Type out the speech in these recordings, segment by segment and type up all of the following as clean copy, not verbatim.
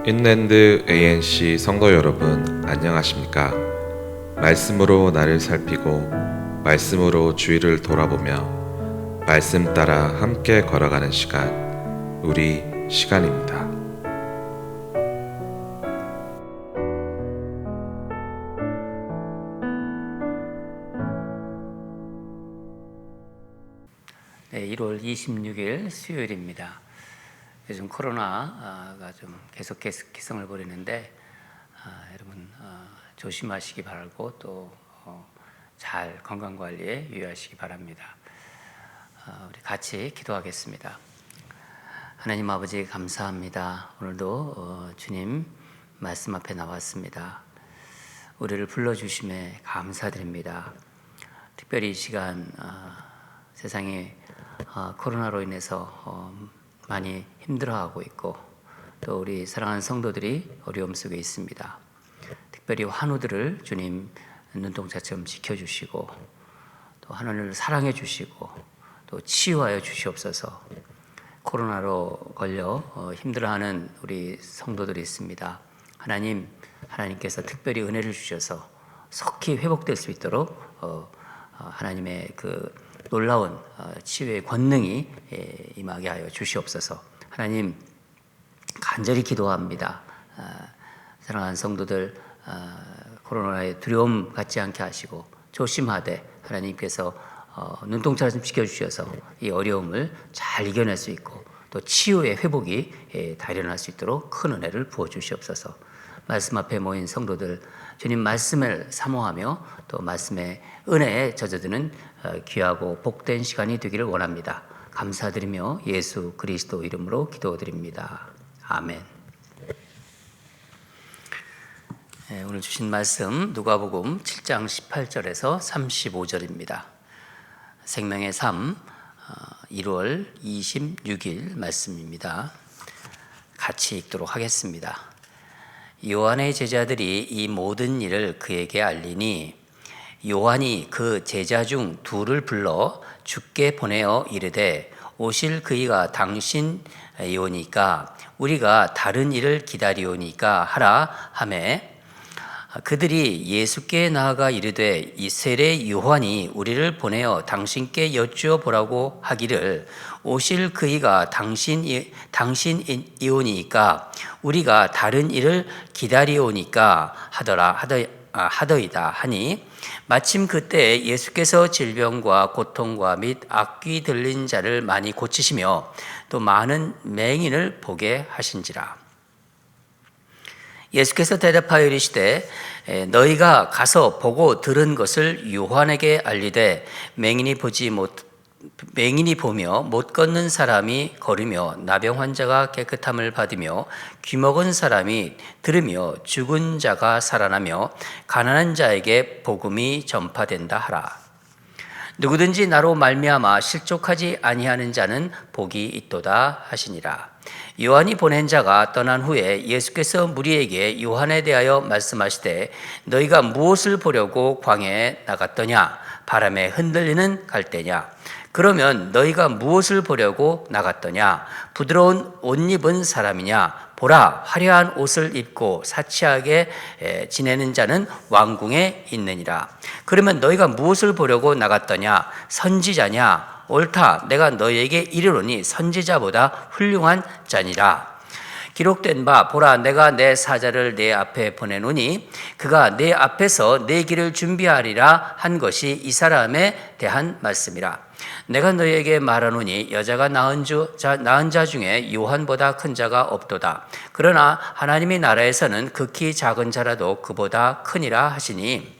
인랜드 ANC 성도 여러분, 안녕하십니까? 말씀으로 나를 살피고 말씀으로 주위를 돌아보며 말씀 따라 함께 걸어가는 시간, 우리 시간입니다. 네, 1월 26일 수요일입니다. 요즘 코로나가 좀 계속 기승을 부리는데 여러분 조심하시기 바라고 또 잘 건강관리에 유의하시기 바랍니다. 우리 같이 기도하겠습니다. 하나님 아버지 감사합니다. 오늘도 주님 말씀 앞에 나왔습니다. 우리를 불러주심에 감사드립니다. 특별히 이 시간 세상에 코로나로 인해서 많이 힘들어하고 있고 또 우리 사랑하는 성도들이 어려움 속에 있습니다. 특별히 환우들을 주님 눈동자처럼 지켜주시고 또 하나님을 사랑해 주시고 또 치유하여 주시옵소서. 코로나로 걸려 힘들어하는 우리 성도들이 있습니다. 하나님께서 특별히 은혜를 주셔서 속히 회복될 수 있도록 하나님의 그 놀라운 치유의 권능이 임하게 하여 주시옵소서. 하나님 간절히 기도합니다. 사랑하는 성도들 코로나의 두려움 갖지 않게 하시고 조심하되 하나님께서 눈동자를 좀 지켜주셔서 이 어려움을 잘 이겨낼 수 있고 또 치유의 회복이 달연할 수 있도록 큰 은혜를 부어주시옵소서. 말씀 앞에 모인 성도들 주님 말씀을 사모하며 또 말씀의 은혜에 젖어드는 귀하고 복된 시간이 되기를 원합니다. 감사드리며 예수 그리스도 이름으로 기도드립니다. 아멘. 오늘 주신 말씀 누가복음 7장 18절에서 35절입니다. 생명의 삶 1월 26일 말씀입니다. 같이 읽도록 하겠습니다. 요한의 제자들이 이 모든 일을 그에게 알리니 요한이 그 제자 중 둘을 불러 주께 보내어 이르되 오실 그이가 당신이오니까 우리가 다른 일을 기다리오니까 하라 하매 그들이 예수께 나아가 이르되 이 세례 요한이 우리를 보내어 당신께 여쭈어 보라고 하기를 오실 그이가 당신이오니까 우리가 다른 일을 기다리오니까 하더이다 하니 마침 그때 예수께서 질병과 고통과 및 악귀 들린 자를 많이 고치시며 또 많은 맹인을 보게 하신지라. 예수께서 대답하여 이르시되 너희가 가서 보고 들은 것을 요한에게 알리되 맹인이 보며 못 걷는 사람이 걸으며 나병 환자가 깨끗함을 받으며 귀먹은 사람이 들으며 죽은 자가 살아나며 가난한 자에게 복음이 전파된다 하라. 누구든지 나로 말미암아 실족하지 아니하는 자는 복이 있도다 하시니라. 요한이 보낸 자가 떠난 후에 예수께서 무리에게 요한에 대하여 말씀하시되 너희가 무엇을 보려고 광야에 나갔더냐? 바람에 흔들리는 갈대냐? 그러면 너희가 무엇을 보려고 나갔더냐? 부드러운 옷 입은 사람이냐? 보라, 화려한 옷을 입고 사치하게 지내는 자는 왕궁에 있느니라. 그러면 너희가 무엇을 보려고 나갔더냐? 선지자냐? 옳다, 내가 너희에게 이르노니 선지자보다 훌륭한 자니라. 기록된 바 보라, 내가 내 사자를 내 앞에 보내노니 그가 내 앞에서 내 길을 준비하리라 한 것이 이 사람에 대한 말씀이라. 내가 너희에게 말하노니 여자가 낳은 자 중에 요한보다 큰 자가 없도다. 그러나 하나님의 나라에서는 극히 작은 자라도 그보다 크니라 하시니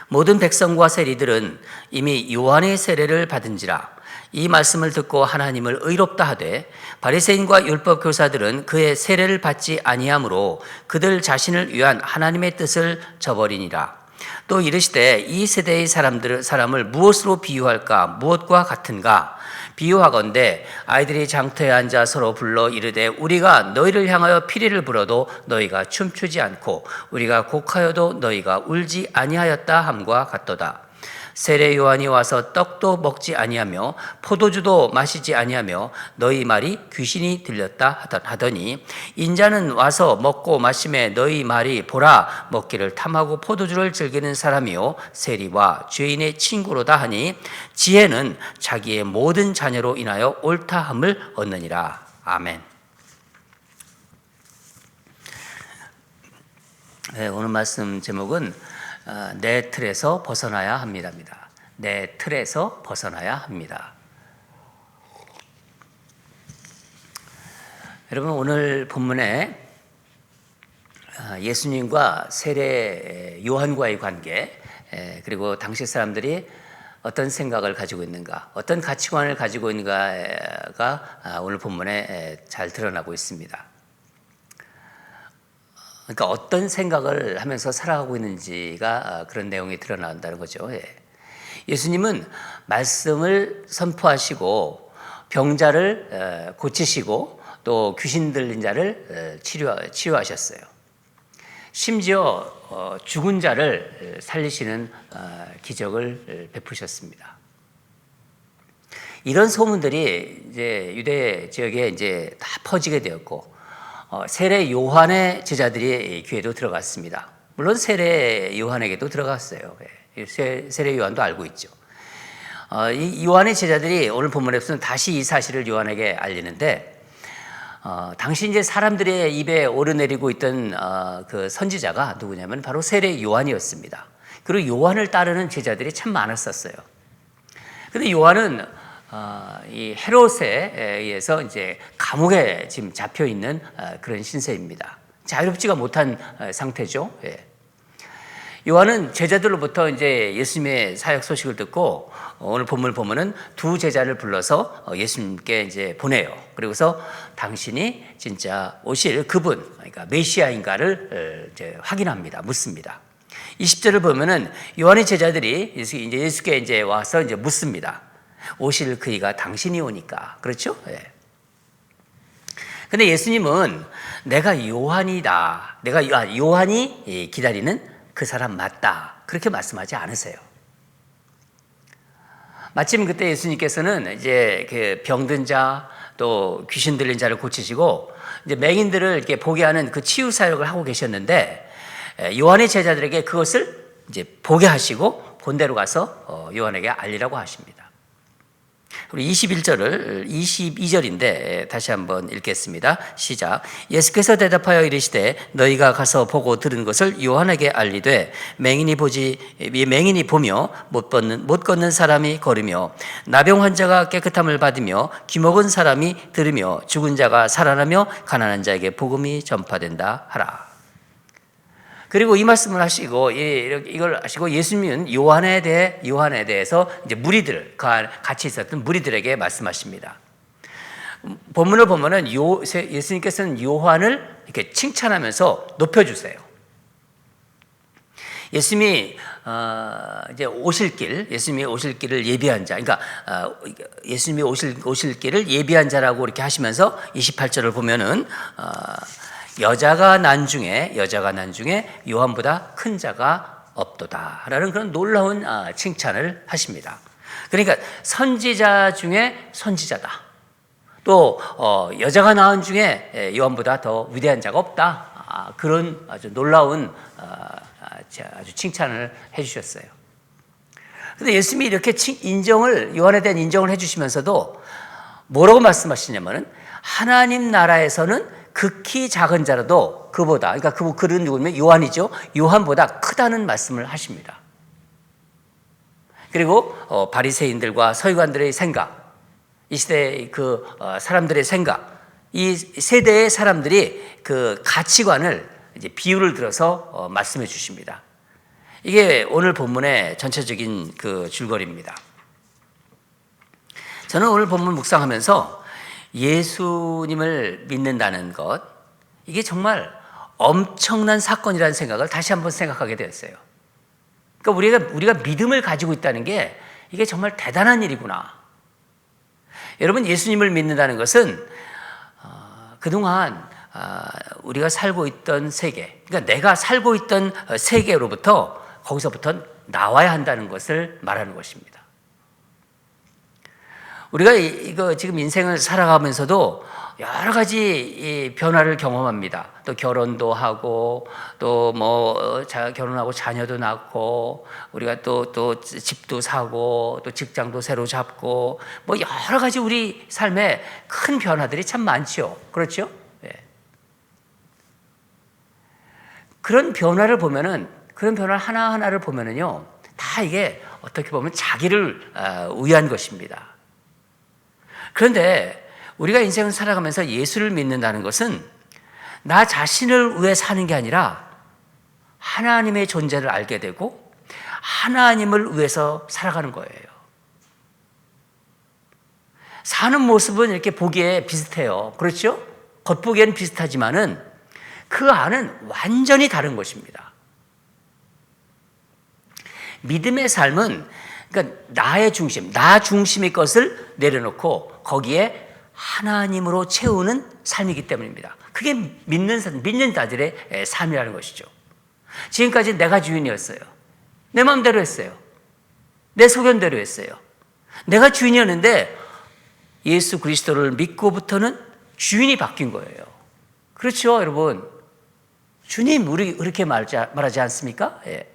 모든 백성과 세리들은 이미 요한의 세례를 받은지라. 이 말씀을 듣고 하나님을 의롭다 하되 바리새인과 율법 교사들은 그의 세례를 받지 아니하므로 그들 자신을 위한 하나님의 뜻을 저버리니라. 또 이르시되 이 세대의 사람을 무엇으로 비유할까? 무엇과 같은가? 비유하건대 아이들이 장터에 앉아 서로 불러 이르되 우리가 너희를 향하여 피리를 불어도 너희가 춤추지 않고 우리가 곡하여도 너희가 울지 아니하였다 함과 같도다. 세례 요한이 와서 떡도 먹지 아니하며 포도주도 마시지 아니하며 너희 말이 귀신이 들렸다 하더니 인자는 와서 먹고 마심에 너희 말이 보라 먹기를 탐하고 포도주를 즐기는 사람이요 세리와 죄인의 친구로다 하니 지혜는 자기의 모든 자녀로 인하여 옳다함을 얻느니라. 아멘. 네, 오늘 말씀 제목은 내 틀에서 벗어나야 합니다입니다. 내 틀에서 벗어나야 합니다. 여러분, 오늘 본문에 예수님과 세례 요한과의 관계, 그리고 당시 사람들이 어떤 생각을 가지고 있는가, 어떤 가치관을 가지고 있는가가 오늘 본문에 잘 드러나고 있습니다. 그러니까 어떤 생각을 하면서 살아가고 있는지가 그런 내용이 드러난다는 거죠. 예수님은 말씀을 선포하시고 병자를 고치시고 또 귀신 들린 자를 치유하셨어요. 심지어 죽은 자를 살리시는 기적을 베푸셨습니다. 이런 소문들이 이제 유대 지역에 이제 다 퍼지게 되었고 세례 요한의 제자들이 귀에도 들어갔습니다. 물론 세례 요한에게도 들어갔어요. 세례 요한도 알고 있죠. 이 요한의 제자들이 오늘 본문에서는 다시 이 사실을 요한에게 알리는데 당시 이제 사람들의 입에 오르내리고 있던 그 선지자가 누구냐면 바로 세례 요한이었습니다. 그리고 요한을 따르는 제자들이 참 많았었어요. 그런데 요한은 이 헤롯에 의해서 이제 감옥에 지금 잡혀 있는 그런 신세입니다. 자유롭지가 못한 상태죠. 요한은 제자들로부터 이제 예수님의 사역 소식을 듣고 오늘 본문을 보면은 두 제자를 불러서 예수님께 이제 보내요. 그리고서 당신이 진짜 오실 그분, 그러니까 메시아인가를 이제 확인합니다. 묻습니다. 20절을 보면은 요한의 제자들이 예수께 이제 와서 이제 묻습니다. 오실 그이가 당신이 오니까. 그렇죠? 근데 예수님은 내가 요한이다. 내가 요한이 기다리는 그 사람 맞다. 그렇게 말씀하지 않으세요. 마침 그때 예수님께서는 이제 그 병든 자 또 귀신 들린 자를 고치시고 이제 맹인들을 이렇게 보게 하는 그 치유 사역을 하고 계셨는데 요한의 제자들에게 그것을 이제 보게 하시고 본대로 가서 요한에게 알리라고 하십니다. 우리 22절인데 다시 한번 읽겠습니다. 시작. 예수께서 대답하여 이르시되 너희가 가서 보고 들은 것을 요한에게 알리되 맹인이 보며 못 걷는 사람이 걸으며 나병 환자가 깨끗함을 받으며 귀먹은 사람이 들으며 죽은 자가 살아나며 가난한 자에게 복음이 전파된다 하라. 그리고 이 말씀을 하시고 이걸 하시고 예수님은 요한에 대해서 이제 무리들 같이 있었던 무리들에게 말씀하십니다. 본문을 보면은 예수님께서는 요한을 이렇게 칭찬하면서 높여주세요. 예수님이 이제 예수님이 오실 길을 예비한 자, 그러니까 예수님이 오실 길을 예비한 자라고 이렇게 하시면서 28절을 보면은 여자가 난 중에 요한보다 큰 자가 없도다라는 그런 놀라운 칭찬을 하십니다. 그러니까 선지자 중에 선지자다. 또 여자가 낳은 중에 요한보다 더 위대한 자가 없다. 그런 아주 놀라운 아주 칭찬을 해주셨어요. 그런데 예수님이 이렇게 요한에 대한 인정을 해주시면서도 뭐라고 말씀하시냐면은 하나님 나라에서는 극히 작은 자라도 그보다, 그러니까 그는 누구냐면 요한이죠. 요한보다 크다는 말씀을 하십니다. 그리고 바리새인들과 서기관들의 생각, 이 시대의 그 사람들의 생각, 이 세대의 사람들이 그 가치관을 이제 비유를 들어서 말씀해 주십니다. 이게 오늘 본문의 전체적인 그 줄거리입니다. 저는 오늘 본문 묵상하면서 예수님을 믿는다는 것, 이게 정말 엄청난 사건이라는 생각을 다시 한번 생각하게 되었어요. 그러니까 우리가 믿음을 가지고 있다는 게 이게 정말 대단한 일이구나. 여러분, 예수님을 믿는다는 것은 그동안 우리가 살고 있던 세계, 그러니까 내가 살고 있던 세계로부터 거기서부터 나와야 한다는 것을 말하는 것입니다. 우리가 이거 지금 인생을 살아가면서도 여러 가지 이 변화를 경험합니다. 또 결혼도 하고 또 결혼하고 자녀도 낳고 우리가 또 집도 사고 또 직장도 새로 잡고 여러 가지 우리 삶에 큰 변화들이 참 많죠. 그렇죠? 예. 그런 변화를 보면은 그런 변화 하나하나를 보면은요 다 이게 어떻게 보면 자기를 위한 것입니다. 그런데 우리가 인생을 살아가면서 예수를 믿는다는 것은 나 자신을 위해 사는 게 아니라 하나님의 존재를 알게 되고 하나님을 위해서 살아가는 거예요. 사는 모습은 이렇게 보기에 비슷해요. 그렇죠? 겉보기에는 비슷하지만은 그 안은 완전히 다른 것입니다. 믿음의 삶은 그러니까 나의 중심, 나 중심의 것을 내려놓고 거기에 하나님으로 채우는 삶이기 때문입니다. 그게 믿는 자들의 삶이라는 것이죠. 지금까지 내가 주인이었어요. 내 마음대로 했어요. 내 소견대로 했어요. 내가 주인이었는데 예수 그리스도를 믿고부터는 주인이 바뀐 거예요. 그렇죠, 여러분? 주님, 우리 그렇게 말하지 않습니까? 예.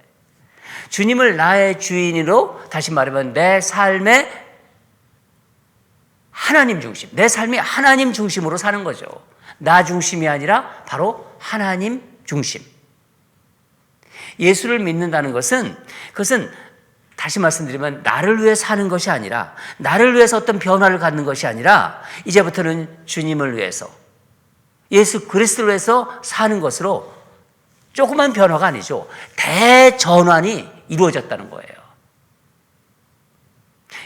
주님을 나의 주인으로, 다시 말하면 내 삶의 하나님 중심, 내 삶이 하나님 중심으로 사는 거죠. 나 중심이 아니라 바로 하나님 중심. 예수를 믿는다는 것은 그것은 다시 말씀드리면 나를 위해 사는 것이 아니라 나를 위해서 어떤 변화를 갖는 것이 아니라 이제부터는 주님을 위해서 예수 그리스도를 위해서 사는 것으로 조그만 변화가 아니죠. 대전환이 이루어졌다는 거예요.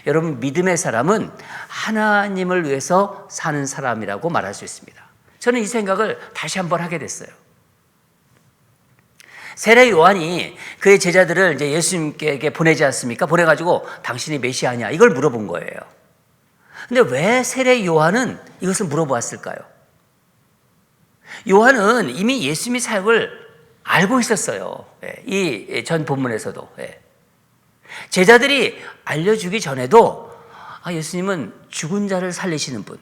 여러분, 믿음의 사람은 하나님을 위해서 사는 사람이라고 말할 수 있습니다. 저는 이 생각을 다시 한번 하게 됐어요. 세례 요한이 그의 제자들을 이제 예수님께 보내지 않습니까? 보내가지고 당신이 메시아냐? 이걸 물어본 거예요. 근데 왜 세례 요한은 이것을 물어보았을까요? 요한은 이미 예수님의 사역을 알고 있었어요. 이 전 본문에서도. 제자들이 알려주기 전에도 예수님은 죽은 자를 살리시는 분.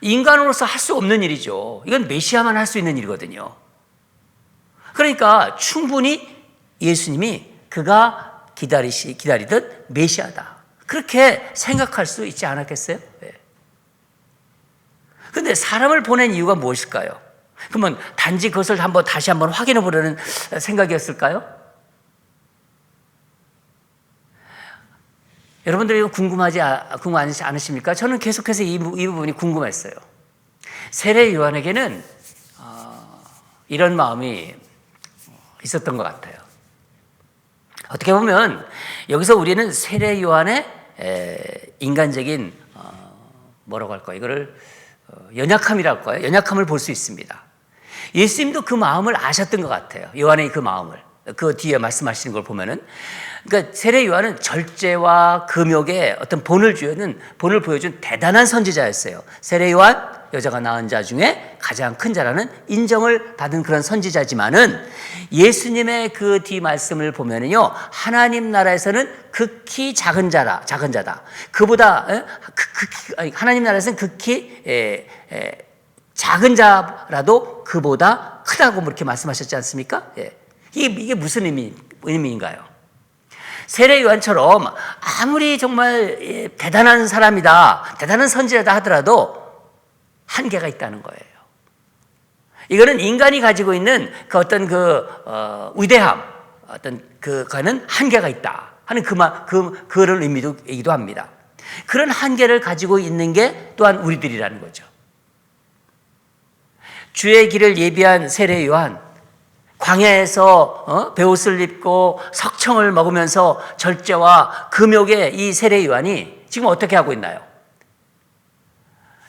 인간으로서 할 수 없는 일이죠. 이건 메시아만 할 수 있는 일이거든요. 그러니까 충분히 예수님이 그가 기다리던 메시아다. 그렇게 생각할 수 있지 않았겠어요? 그런데 사람을 보낸 이유가 무엇일까요? 그러면 단지 그것을 다시 한번 확인해 보려는 생각이었을까요? 여러분들이 이거 궁금하지 않으십니까? 저는 계속해서 이 부분이 궁금했어요. 세례 요한에게는 이런 마음이 있었던 것 같아요. 어떻게 보면 여기서 우리는 세례 요한의 인간적인 뭐라고 할까요? 이거를 연약함이라고 할까요? 연약함을 볼 수 있습니다. 예수님도 그 마음을 아셨던 것 같아요. 요한의 그 마음을. 그 뒤에 말씀하시는 걸 보면은, 그러니까 세례 요한은 절제와 금욕의 어떤 본을 보여준 대단한 선지자였어요. 세례 요한, 여자가 낳은 자 중에 가장 큰 자라는 인정을 받은 그런 선지자지만은 예수님의 그 뒤 말씀을 보면은요, 하나님 나라에서는 극히 작은 자다. 그보다 하나님 나라에서는 극히 작은 자라도 그보다 크다고 그렇게 말씀하셨지 않습니까? 이게 무슨 의미인가요? 세례 요한처럼 아무리 정말 대단한 사람이다, 대단한 선지자다 하더라도 한계가 있다는 거예요. 이거는 인간이 가지고 있는 그 어떤 위대함, 그거는 한계가 있다 하는 그런 의미이기도 합니다. 그런 한계를 가지고 있는 게 또한 우리들이라는 거죠. 주의 길을 예비한 세례 요한, 광야에서 베옷을 입고 석청을 먹으면서 절제와 금욕의 이 세례 요한이 지금 어떻게 하고 있나요?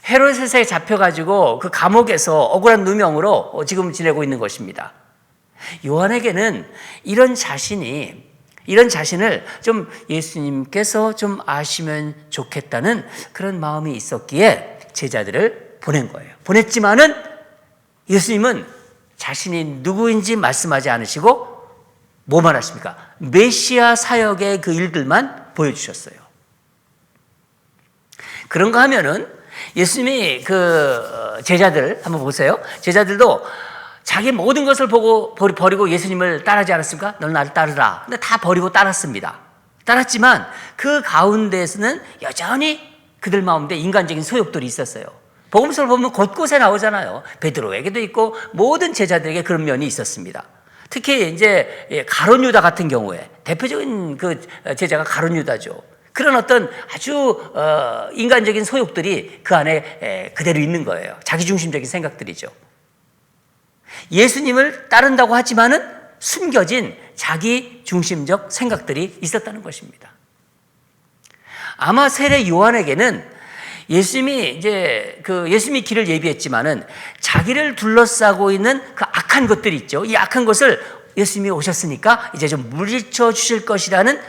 헤롯에 잡혀가지고 그 감옥에서 억울한 누명으로 지금 지내고 있는 것입니다. 요한에게는 이런 자신을 좀 예수님께서 좀 아시면 좋겠다는 그런 마음이 있었기에 제자들을 보낸 거예요. 보냈지만은 예수님은 자신이 누구인지 말씀하지 않으시고 뭐 말하십니까? 메시아 사역의 그 일들만 보여주셨어요. 그런가 하면은 예수님이 그 제자들 한번 보세요. 제자들도 자기 모든 것을 보고 버리고 예수님을 따르지 않았습니까? 넌 나를 따르라. 근데 다 버리고 따랐습니다. 따랐지만 그 가운데에서는 여전히 그들 마음에 인간적인 소욕들이 있었어요. 복음서를 보면 곳곳에 나오잖아요. 베드로에게도 있고 모든 제자들에게 그런 면이 있었습니다. 특히 이제 가룟 유다 같은 경우에 대표적인 그 제자가 가룟 유다죠. 그런 어떤 아주 인간적인 소욕들이 그 안에 그대로 있는 거예요. 자기중심적인 생각들이죠. 예수님을 따른다고 하지만은 숨겨진 자기중심적 생각들이 있었다는 것입니다. 아마 세례 요한에게는 예수님이 예수님이 길을 예비했지만은 자기를 둘러싸고 있는 그 악한 것들이 있죠. 이 악한 것을 예수님이 오셨으니까 이제 좀 물리쳐 주실 것이라는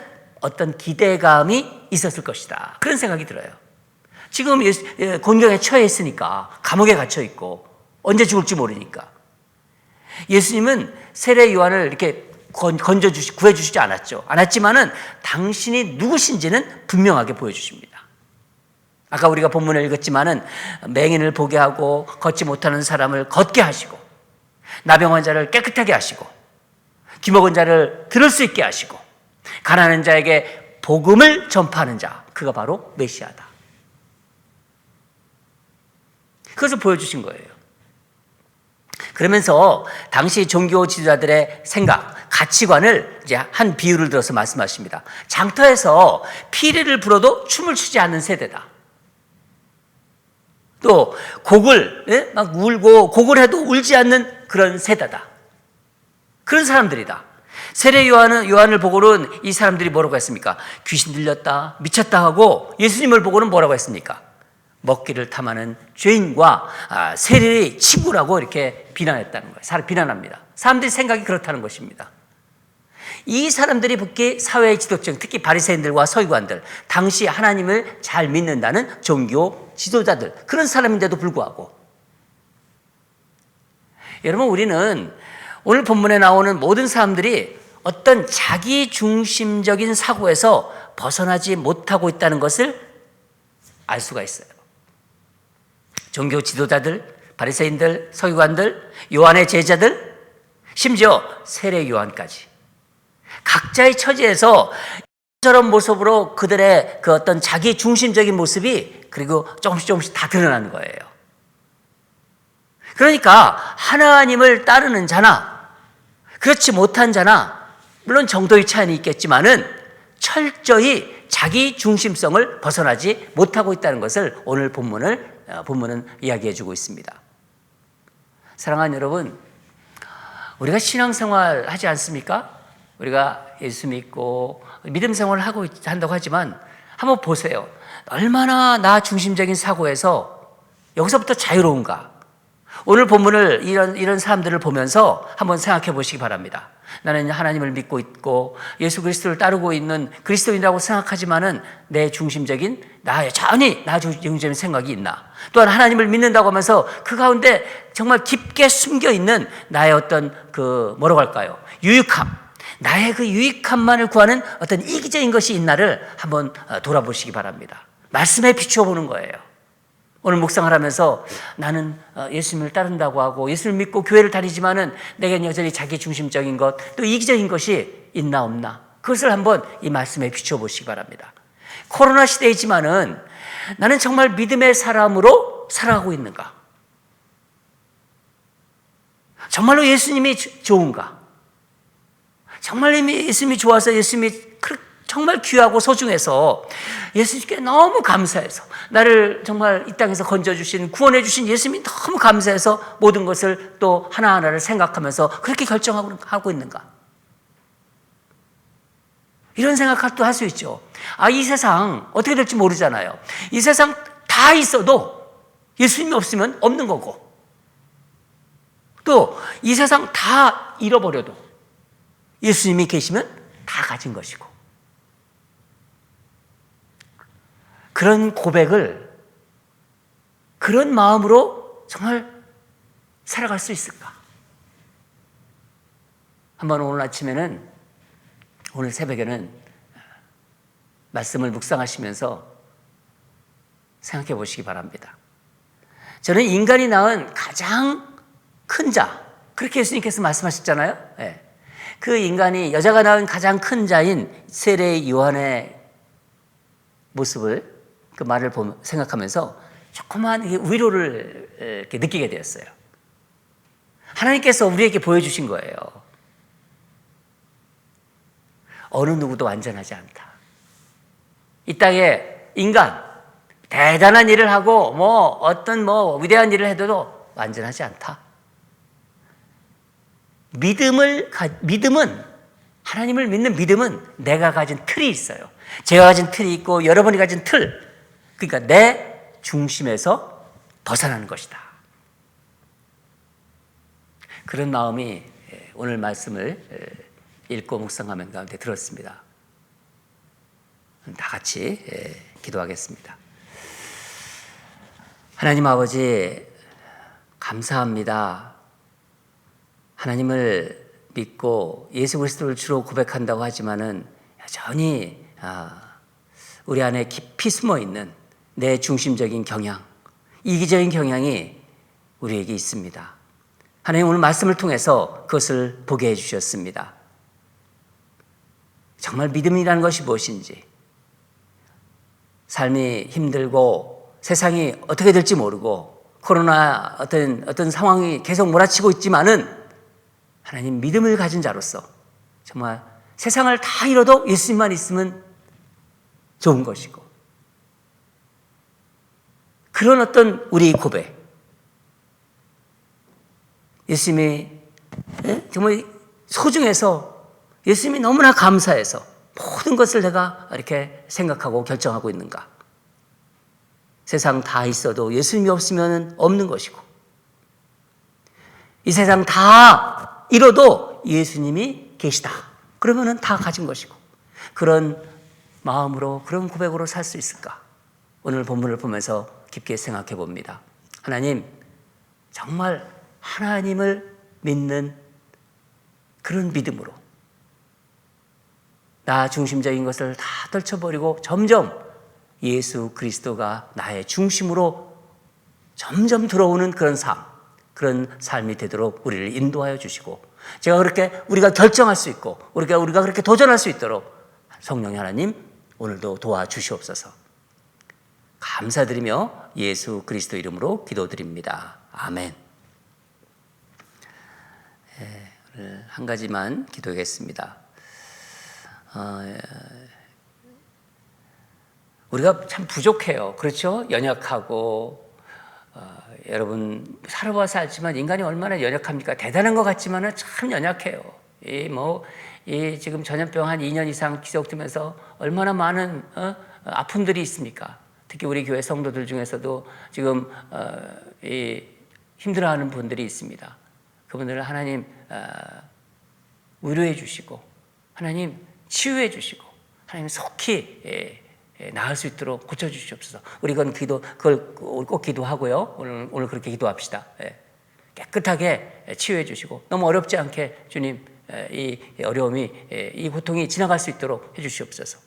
어떤 기대감이 있었을 것이다. 그런 생각이 들어요. 지금 곤경에 처해 있으니까, 감옥에 갇혀 있고 언제 죽을지 모르니까. 예수님은 세례 요한을 이렇게 구해주시지 않았지만은 당신이 누구신지는 분명하게 보여주십니다. 아까 우리가 본문을 읽었지만은 맹인을 보게 하고 걷지 못하는 사람을 걷게 하시고 나병 환자를 깨끗하게 하시고 귀먹은 자를 들을 수 있게 하시고 가난한 자에게 복음을 전파하는 자, 그가 바로 메시아다. 그것을 보여주신 거예요. 그러면서 당시 종교 지도자들의 생각, 가치관을 이제 한 비유를 들어서 말씀하십니다. 장터에서 피리를 불어도 춤을 추지 않는 세대다. 또 곡을 막 울고 곡을 해도 울지 않는 그런 세대다. 그런 사람들이다. 세례 요한을 보고는 이 사람들이 뭐라고 했습니까? 귀신 들렸다, 미쳤다 하고 예수님을 보고는 뭐라고 했습니까? 먹기를 탐하는 죄인과 세리의 친구라고 이렇게 비난했다는 거예요. 비난합니다. 사람들의 생각이 그렇다는 것입니다. 이 사람들이 특히 사회의 지도층, 특히 바리새인들과 서기관들, 당시 하나님을 잘 믿는다는 종교 지도자들, 그런 사람인데도 불구하고 여러분, 우리는 오늘 본문에 나오는 모든 사람들이 어떤 자기중심적인 사고에서 벗어나지 못하고 있다는 것을 알 수가 있어요. 종교 지도자들, 바리새인들, 서기관들, 요한의 제자들, 심지어 세례 요한까지 각자의 처지에서 저런 모습으로 그들의 그 어떤 자기 중심적인 모습이 그리고 조금씩 다 드러나는 거예요. 그러니까 하나님을 따르는 자나 그렇지 못한 자나 물론 정도의 차이는 있겠지만은 철저히 자기 중심성을 벗어나지 못하고 있다는 것을 오늘 본문은 이야기해 주고 있습니다. 사랑하는 여러분, 우리가 신앙생활 하지 않습니까? 우리가 예수 믿고 믿음 생활을 한다고 하지만 한번 보세요. 얼마나 나 중심적인 사고에서 여기서부터 자유로운가? 오늘 본문을 이런 사람들을 보면서 한번 생각해 보시기 바랍니다. 나는 하나님을 믿고 있고 예수 그리스도를 따르고 있는 그리스도인이라고 생각하지만은 내 중심적인 나 중심적인 생각이 있나? 또한 하나님을 믿는다고 하면서 그 가운데 정말 깊게 숨겨 있는 나의 어떤 뭐라고 할까요? 유익함. 나의 그 유익함만을 구하는 어떤 이기적인 것이 있나를 한번 돌아보시기 바랍니다. 말씀에 비추어 보는 거예요. 오늘 묵상을 하면서 나는 예수님을 따른다고 하고 예수를 믿고 교회를 다니지만은 내겐 여전히 자기 중심적인 것, 또 이기적인 것이 있나 없나, 그것을 한번 이 말씀에 비추어 보시기 바랍니다. 코로나 시대이지만은 나는 정말 믿음의 사람으로 살아가고 있는가? 정말로 예수님이 좋은가? 정말 예수님이 좋아서 예수님이 정말 귀하고 소중해서 예수님께 너무 감사해서 나를 정말 이 땅에서 건져주신, 구원해 주신 예수님이 너무 감사해서 모든 것을 또 하나하나를 생각하면서 그렇게 결정하고 있는가? 이런 생각도 할 수 있죠. 이 세상 어떻게 될지 모르잖아요. 이 세상 다 있어도 예수님이 없으면 없는 거고, 또 이 세상 다 잃어버려도 예수님이 계시면 다 가진 것이고, 그런 고백을 그런 마음으로 정말 살아갈 수 있을까? 한번 오늘 아침에는 오늘 새벽에는 말씀을 묵상하시면서 생각해 보시기 바랍니다. 저는 인간이 낳은 가장 큰 자, 그렇게 예수님께서 말씀하셨잖아요. 네. 그 인간이 여자가 낳은 가장 큰 자인 세례 요한의 모습을, 그 말을 생각하면서 조그만 위로를 이렇게 느끼게 되었어요. 하나님께서 우리에게 보여주신 거예요. 어느 누구도 완전하지 않다. 이 땅에 인간 대단한 일을 하고 어떤 위대한 일을 해도 완전하지 않다. 믿음은, 하나님을 믿는 믿음은 내가 가진 틀이 있어요. 제가 가진 틀이 있고 여러분이 가진 틀, 그러니까 내 중심에서 벗어나는 것이다. 그런 마음이 오늘 말씀을 읽고 묵상하는 가운데 들었습니다. 다 같이 기도하겠습니다. 하나님 아버지, 감사합니다. 하나님을 믿고 예수 그리스도를 주로 고백한다고 하지만은 여전히 우리 안에 깊이 숨어 있는 내 중심적인 경향, 이기적인 경향이 우리에게 있습니다. 하나님 오늘 말씀을 통해서 그것을 보게 해주셨습니다. 정말 믿음이라는 것이 무엇인지, 삶이 힘들고 세상이 어떻게 될지 모르고 코로나 어떤 상황이 계속 몰아치고 있지만은 하나님 믿음을 가진 자로서 정말 세상을 다 잃어도 예수님만 있으면 좋은 것이고, 그런 어떤 우리 고백, 예수님이 정말 소중해서, 예수님이 너무나 감사해서 모든 것을 내가 이렇게 생각하고 결정하고 있는가. 세상 다 있어도 예수님이 없으면 없는 것이고, 이 세상 다 잃어도 예수님이 계시다. 그러면은 다 가진 것이고, 그런 마음으로, 그런 고백으로 살 수 있을까? 오늘 본문을 보면서 깊게 생각해 봅니다. 하나님, 정말 하나님을 믿는 그런 믿음으로 나 중심적인 것을 다 떨쳐버리고 점점 예수 그리스도가 나의 중심으로 점점 들어오는 그런 삶, 그런 삶이 되도록 우리를 인도하여 주시고, 제가 그렇게 우리가 결정할 수 있고 우리가 그렇게 도전할 수 있도록 성령의 하나님 오늘도 도와주시옵소서. 감사드리며 예수 그리스도 이름으로 기도드립니다. 아멘. 오늘 한 가지만 기도하겠습니다. 우리가 참 부족해요. 그렇죠? 연약하고, 여러분 살아봐서 알지만 인간이 얼마나 연약합니까? 대단한 것 같지만은 참 연약해요. 지금 전염병 한 2년 이상 기록되면서 얼마나 많은 아픔들이 있습니까? 특히 우리 교회 성도들 중에서도 지금 힘들어하는 분들이 있습니다. 그분들을 하나님 위로해 주시고, 하나님 치유해 주시고, 하나님 속히 나을 수 있도록 고쳐주시옵소서. 우리 그걸 꼭 기도하고요. 오늘 그렇게 기도합시다. 깨끗하게 치유해 주시고, 너무 어렵지 않게 주님 이 어려움이, 이 고통이 지나갈 수 있도록 해 주시옵소서.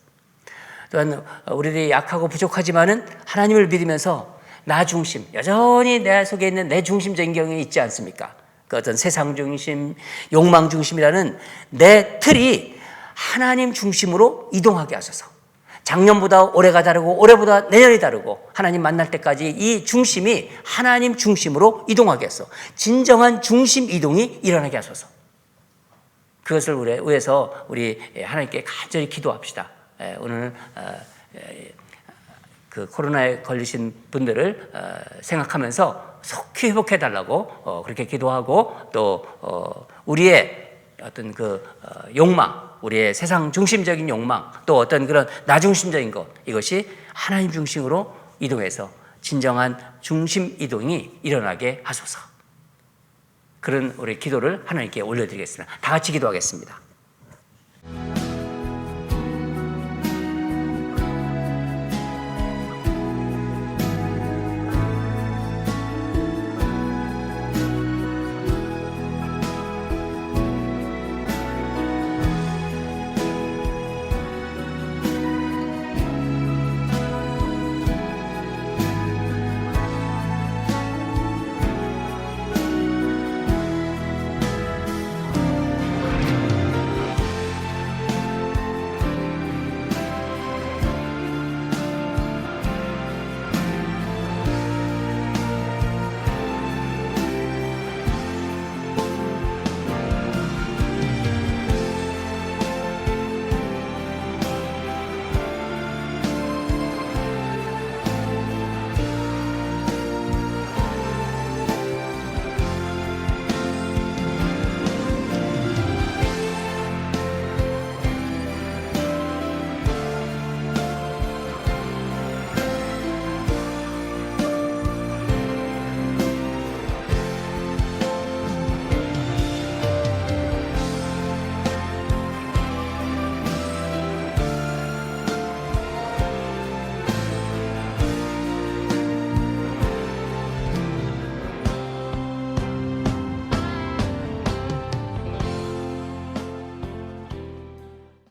또한 우리들이 약하고 부족하지만은 하나님을 믿으면서 나 중심, 여전히 내 속에 있는 내 중심적인 경향이 있지 않습니까? 그 어떤 세상 중심, 욕망 중심이라는 내 틀이 하나님 중심으로 이동하게 하소서. 작년보다 올해가 다르고 올해보다 내년이 다르고 하나님 만날 때까지 이 중심이 하나님 중심으로 이동하게 해서 진정한 중심 이동이 일어나게 하소서. 그것을 위해서 우리 하나님께 간절히 기도합시다. 오늘 그 코로나에 걸리신 분들을 생각하면서 속히 회복해달라고 그렇게 기도하고, 또 우리의 어떤 욕망, 우리의 세상 중심적인 욕망, 또 어떤 그런 나 중심적인 것, 이것이 하나님 중심으로 이동해서 진정한 중심 이동이 일어나게 하소서. 그런 우리 기도를 하나님께 올려드리겠습니다. 다 같이 기도하겠습니다.